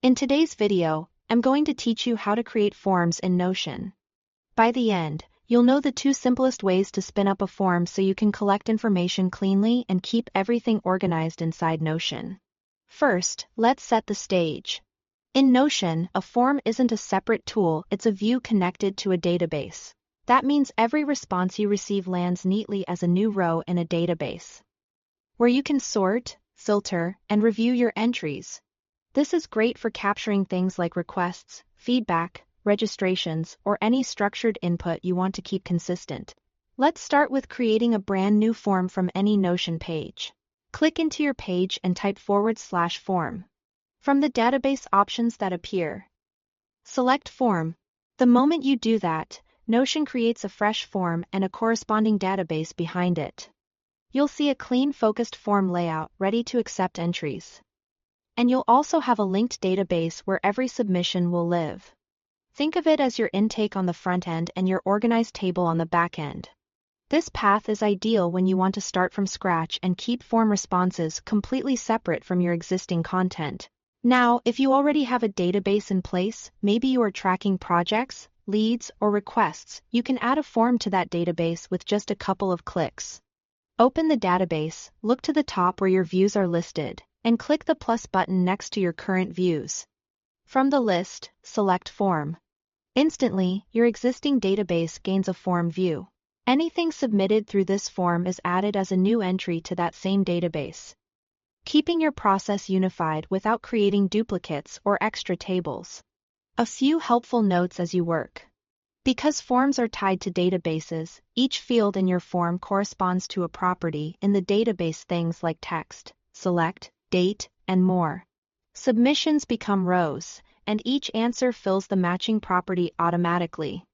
In today's video, I'm going to teach you how to create forms in Notion. By the end, you'll know the two simplest ways to spin up a form so you can collect information cleanly and keep everything organized inside Notion. First, let's set the stage. In Notion, a form isn't a separate tool, it's a view connected to a database. That means every response you receive lands neatly as a new row in a database, where you can sort, filter, and review your entries. This is great for capturing things like requests, feedback, registrations, or any structured input you want to keep consistent. Let's start with creating a brand new form from any Notion page. Click into your page and type /form. From the database options that appear, select Form. The moment you do that, Notion creates a fresh form and a corresponding database behind it. You'll see a clean, focused form layout ready to accept entries. And you'll also have a linked database where every submission will live. Think of it as your intake on the front end and your organized table on the back end. This path is ideal when you want to start from scratch and keep form responses completely separate from your existing content. Now, if you already have a database in place, maybe you are tracking projects, leads, or requests, you can add a form to that database with just a couple of clicks. Open the database, look to the top where your views are listed, and click the plus button next to your current views. From the list, select Form. Instantly, your existing database gains a form view. Anything submitted through this form is added as a new entry to that same database, keeping your process unified without creating duplicates or extra tables. A few helpful notes as you work. Because forms are tied to databases, each field in your form corresponds to a property in the database, things like text, select, date, and more. Submissions become rows, and each answer fills the matching property automatically.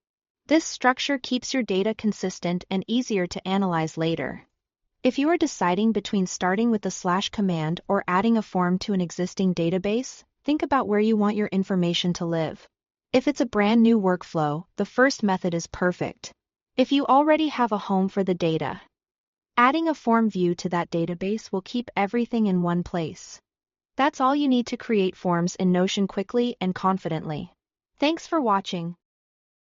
This structure keeps your data consistent and easier to analyze later. If you are deciding between starting with the / command or adding a form to an existing database, think about where you want your information to live. If it's a brand new workflow, the first method is perfect. If you already have a home for the data, adding a form view to that database will keep everything in one place. That's all you need to create forms in Notion quickly and confidently. Thanks for watching.